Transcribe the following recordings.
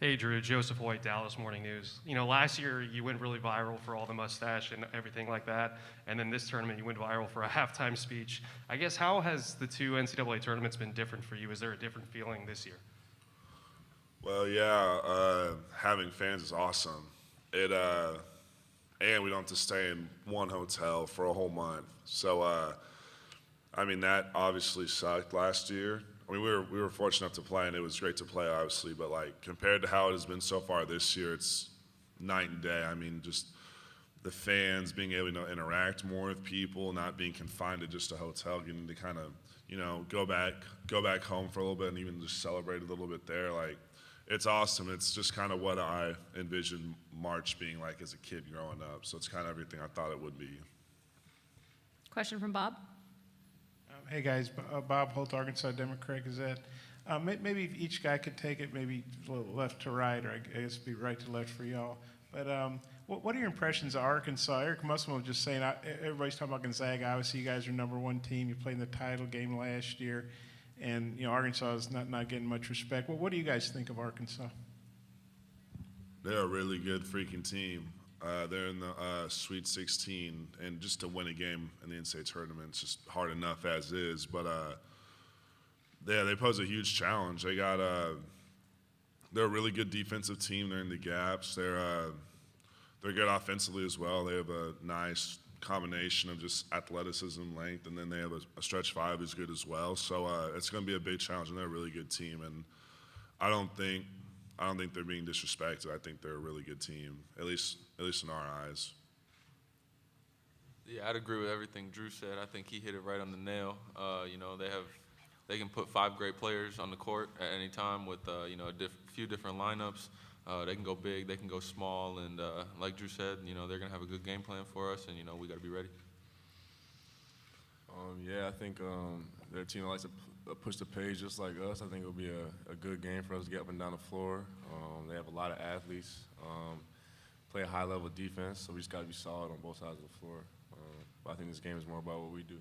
Hey, Drew. Joseph Hoyt, Dallas Morning News. Last year you went really viral for all the mustache and everything like that, and then this tournament you went viral for a halftime speech. I guess how has the two NCAA tournaments been different for you? Is there a different feeling this year? Well, yeah, having fans is awesome. And we don't have to stay in one hotel for a whole month. So, that obviously sucked last year. We were fortunate enough to play, and it was great to play, obviously. But compared to how it has been so far this year, it's night and day. Just the fans being able to interact more with people, not being confined to just a hotel, getting to kind of go back home for a little bit, and even just celebrate a little bit there. It's awesome. It's just kind of what I envisioned March being like as a kid growing up. So it's kind of everything I thought it would be. Question from Bob. Hey guys, Bob Holt, Arkansas Democrat Gazette. Maybe each guy could take it maybe left to right, or I guess it'd be right to left for y'all. But what are your impressions of Arkansas? Eric Musselman was just saying, everybody's talking about Gonzaga. Obviously, you guys are #1 team. You played in the title game last year. And, Arkansas is not getting much respect. Well, what do you guys think of Arkansas? They're a really good freaking team. They're in the Sweet 16, and just to win a game in the NCAA tournament, it's just hard enough as is. But they pose a huge challenge. They're a really good defensive team. They're in the gaps. They're good offensively as well. They have a nice combination of just athleticism, length, and then they have a stretch five who's good as well. So it's going to be a big challenge, and they're a really good team. And I don't think they're being disrespected. I think they're a really good team, at least in our eyes. Yeah, I'd agree with everything Drew said. I think he hit it right on the nail. They can put 5 great players on the court at any time with a few different lineups. They can go big, they can go small, and like Drew said, they're gonna have a good game plan for us, and we got to be ready. I think they're a team that likes to push the pace just like us. I think it'll be a good game for us to get up and down the floor. They have a lot of athletes, play a high level defense, so we just got to be solid on both sides of the floor. But I think this game is more about what we do.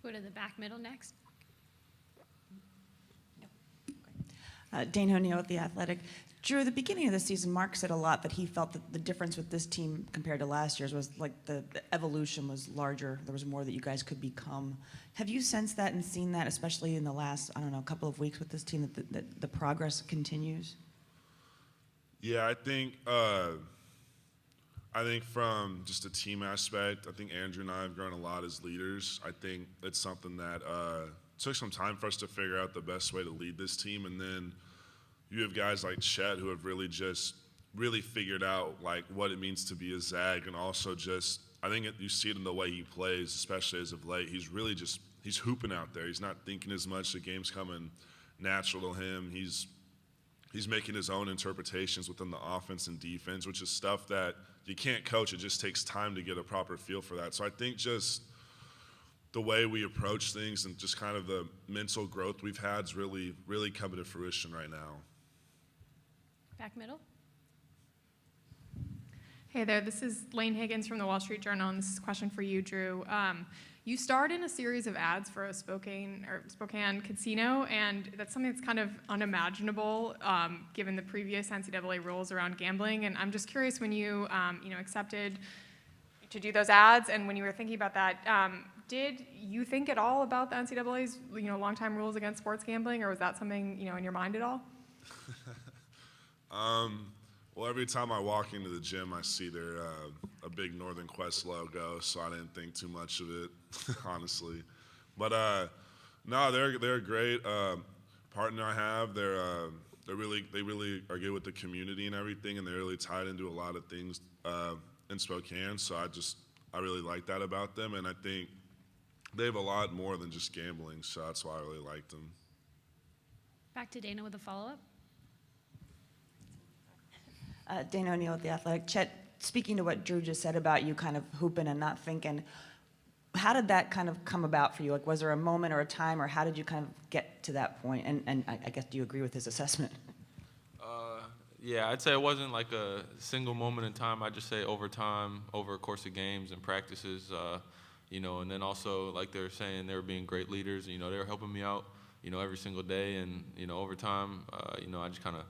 Go to the back middle next. Dana O'Neill with The Athletic. Drew, at the beginning of the season, Mark said a lot that he felt that the difference with this team compared to last year's was the evolution was larger. There was more that you guys could become. Have you sensed that and seen that, especially in the last, couple of weeks with this team, that the progress continues? Yeah, I think from just a team aspect, I think Andrew and I have grown a lot as leaders. I think it's something that took some time for us to figure out the best way to lead this team, and then you have guys like Chet who have really figured out what it means to be a Zag, and also I think you see it in the way he plays, especially as of late. He's hooping out there. He's not thinking as much. The game's coming natural to him. He's making his own interpretations within the offense and defense, which is stuff that you can't coach. It just takes time to get a proper feel for that. So I think just the way we approach things and just kind of the mental growth we've had is really, really coming to fruition right now. Back middle. Hey there, this is Lane Higgins from the Wall Street Journal, and this is a question for you, Drew. You starred in a series of ads for a Spokane casino, and that's something that's kind of unimaginable given the previous NCAA rules around gambling. And I'm just curious, when you accepted to do those ads, and when you were thinking about that, did you think at all about the NCAA's longtime rules against sports gambling, or was that something in your mind at all? Well, every time I walk into the gym, I see a big Northern Quest logo, so I didn't think too much of it, honestly. But no, they're a great partner I have. They really are good with the community and everything, and they're really tied into a lot of things in Spokane. So I really like that about them, and I think they have a lot more than just gambling. So that's why I really like them. Back to Dana with a follow-up. Dana O'Neill with The Athletic. Chet, speaking to what Drew just said about you kind of hooping and not thinking, how did that kind of come about for you? Was there a moment or a time, or how did you kind of get to that point? And I guess, do you agree with his assessment? Yeah, I'd say it wasn't like a single moment in time. I'd just say over time, over a course of games and practices, and then also, like they were saying, they were being great leaders. They were helping me out, every single day. And, over time, I just kind of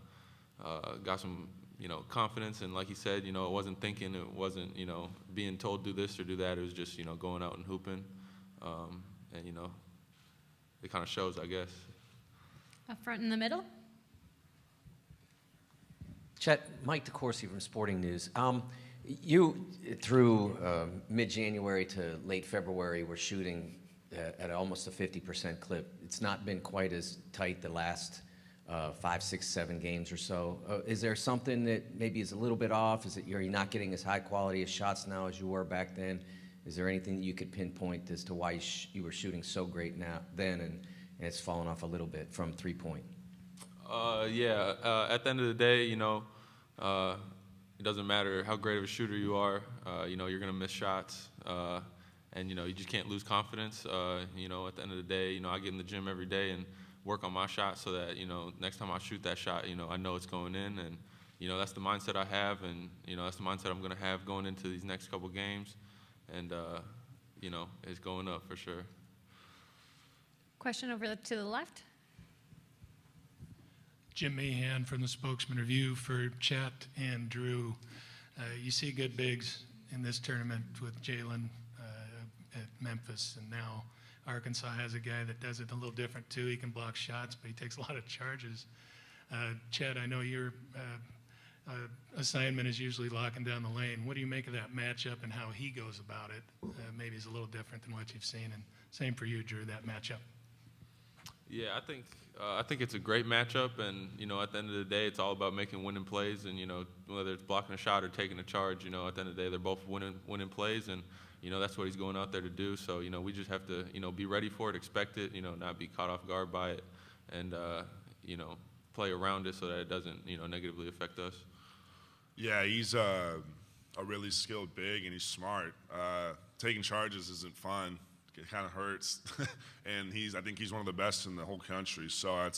got some, confidence. And like he said, it wasn't thinking, it wasn't, being told do this or do that. It was just, going out and hooping. And, it kind of shows, I guess. Up front in the middle. Chet, Mike DeCourcy from Sporting News. You, through mid-January to late February, were shooting at almost a 50% clip. It's not been quite as tight the last 5, 6, 7 games or so. Is there something that maybe is a little bit off? Is it you're not getting as high quality of shots now as you were back then? Is there anything that you could pinpoint as to why you were shooting so great then and it's fallen off a little bit from 3-point? At the end of the day, it doesn't matter how great of a shooter you are. You're going to miss shots, and you just can't lose confidence. At the end of the day, I get in the gym every day and work on my shot so that next time I shoot that shot, I know it's going in, and that's the mindset I have, and that's the mindset I'm going to have going into these next couple games, and it's going up for sure. Question over to the left. Jim Mahan from the Spokesman Review for Chet and Drew. You see good bigs in this tournament with Jalen at Memphis, and now Arkansas has a guy that does it a little different too. He can block shots, but he takes a lot of charges. Chet, I know your assignment is usually locking down the lane. What do you make of that matchup and how he goes about it? Maybe it's a little different than what you've seen, and same for you, Drew, that matchup. Yeah, I think it's a great matchup, and at the end of the day, it's all about making winning plays, and whether it's blocking a shot or taking a charge, at the end of the day, they're both winning plays, and that's what he's going out there to do. So we just have to be ready for it, expect it, not be caught off guard by it, and play around it so that it doesn't negatively affect us. Yeah, he's a really skilled big, and he's smart. Taking charges isn't fun. It kind of hurts, and I think he's one of the best in the whole country. So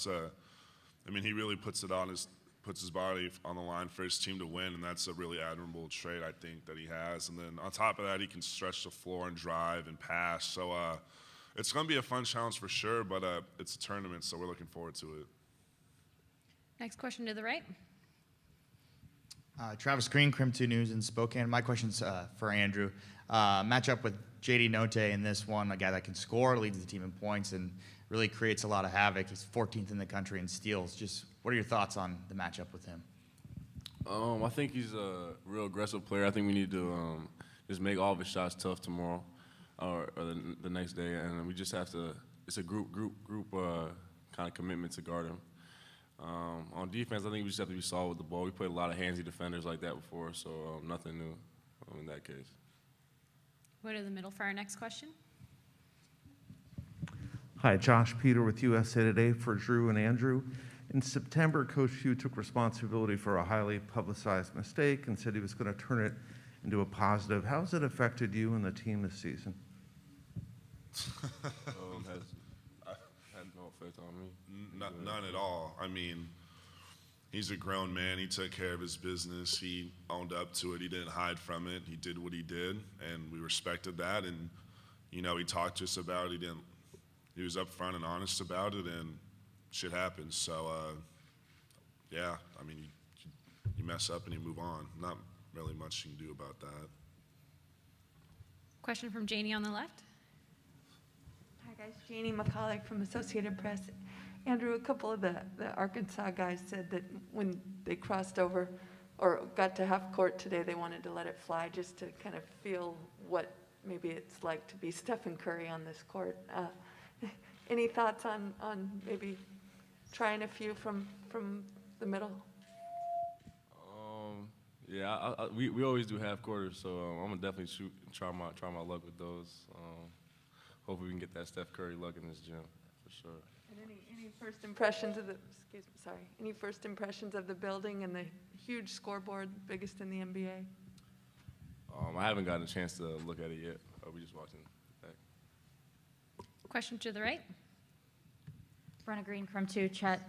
he really puts his body on the line for his team to win, and that's a really admirable trait I think that he has. And then on top of that, he can stretch the floor and drive and pass. So it's going to be a fun challenge for sure, but it's a tournament, so we're looking forward to it. Next question to the right. Travis Green, Crim 2 News in Spokane. My question's for Andrew. Matchup with JD Notae in this one, a guy that can score, leads the team in points, and really creates a lot of havoc. He's 14th in the country in steals. Just what are your thoughts on the matchup with him? I think he's a real aggressive player. I think we need to just make all of his shots tough tomorrow or the next day, and we just have to. It's a group kind of commitment to guard him. On defense, I think we just have to be solid with the ball. We played a lot of handsy defenders like that before, so nothing new in that case. Go to the middle for our next question. Hi, Josh Peter with USA Today for Drew and Andrew. In September, Coach Hugh took responsibility for a highly publicized mistake and said he was going to turn it into a positive. How has it affected you and the team this season? Has had no effect on me. None at all. He's a grown man. He took care of his business. He owned up to it. He didn't hide from it. He did what he did, and we respected that. And, he talked to us about it. He was upfront and honest about it, and shit happens. So, you mess up and you move on. Not really much you can do about that. Question from Janie on the left. Hi guys, Janie McCulloch from Associated Press. Andrew, a couple of the Arkansas guys said that when they crossed over or got to half court today, they wanted to let it fly just to kind of feel what maybe it's like to be Stephen Curry on this court. Any thoughts on maybe trying a few from the middle? We always do half quarters, so I'm gonna definitely shoot and try my luck with those. Hopefully we can get that Steph Curry luck in this gym for sure. And any first impressions of any first impressions of the building and the huge scoreboard, biggest in the NBA? I haven't gotten a chance to look at it yet. We're just watching back. Question to the right. Brenna Green from 2, Chet.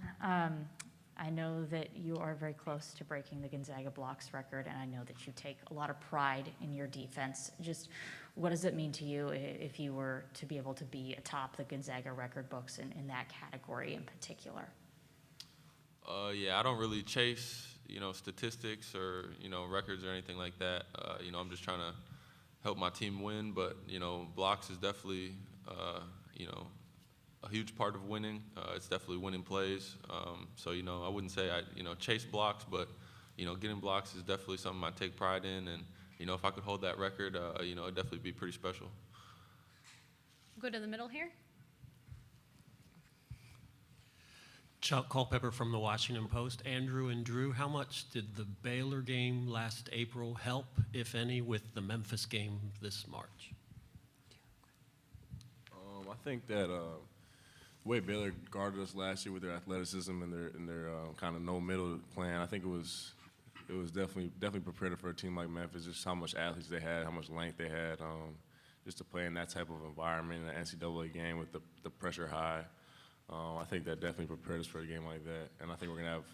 I know that you are very close to breaking the Gonzaga blocks record, and I know that you take a lot of pride in your defense. Just what does it mean to you if you were to be able to be atop the Gonzaga record books in that category in particular? I don't really chase statistics or, records or anything like that. I'm just trying to help my team win, but, blocks is definitely, a huge part of winning. It's definitely winning plays. So, I wouldn't say I, chase blocks, but, getting blocks is definitely something I take pride in. And, if I could hold that record, it'd definitely be pretty special. Go to the middle here. Chuck Culpepper from the Washington Post. Andrew and Drew, how much did the Baylor game last April help, if any, with the Memphis game this March? I think that the way Baylor guarded us last year with their athleticism and their kind of no middle plan, I think it was definitely prepared for a team like Memphis. Just how much athletes they had, how much length they had, just to play in that type of environment in an NCAA game with the pressure high. I think that definitely prepared us for a game like that, and I think we're gonna have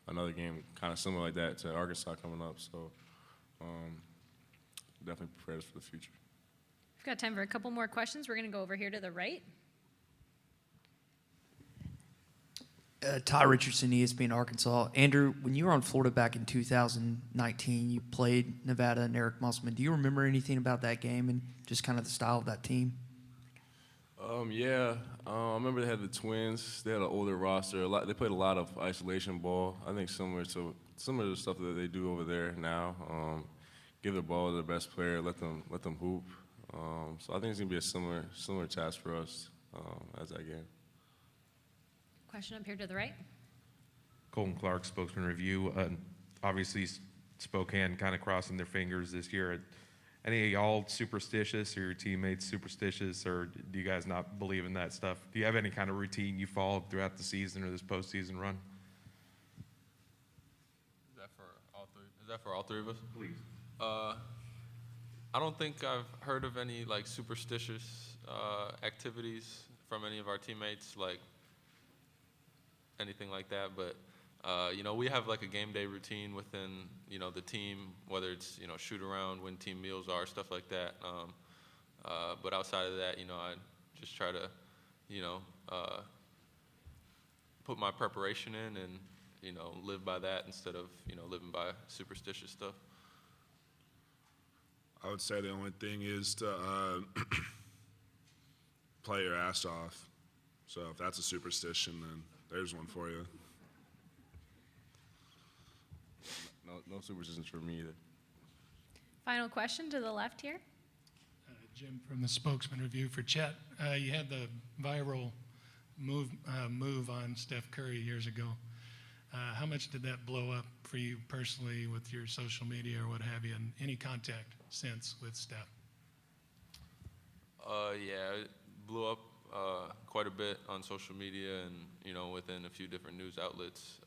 another game kind of similar like that to Arkansas coming up. So definitely prepared us for the future. We've got time for a couple more questions. We're going to go over here to the right. Ty Richardson, ESPN Arkansas. Andrew, when you were on Florida back in 2019, you played Nevada and Eric Musselman. Do you remember anything about that game and just kind of the style of that team? I remember they had the Twins. They had an older roster. They played a lot of isolation ball. I think similar to the stuff that they do over there now. Give the ball to the best player, let them hoop. So I think it's gonna be a similar task for us as that game. Question up here to the right. Colton Clark, Spokesman Review. Obviously, Spokane kind of crossing their fingers this year. Any of y'all superstitious or your teammates superstitious, or do you guys not believe in that stuff? Do you have any kind of routine you follow throughout the season or this postseason run? Is that for all three? Is that for all three of us? Please. I don't think I've heard of any like superstitious activities from any of our teammates, like anything like that. But we have like a game day routine within the team, whether it's shoot around, when team meals are, stuff like that. But outside of that, I just try to put my preparation in and live by that instead of living by superstitious stuff. I would say the only thing is to play your ass off. So if that's a superstition, then there's one for you. No superstitions for me either. Final question to the left here. Jim from the Spokesman Review for Chet. You had the viral move on Steph Curry years ago. How much did that blow up for you personally with your social media or what have you, and any contact since with Steph? Yeah, it blew up quite a bit on social media and within a few different news outlets.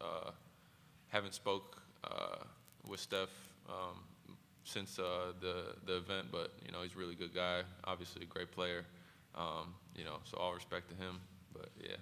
Haven't spoke with Steph since the event, but he's a really good guy, obviously a great player. So all respect to him, but yeah.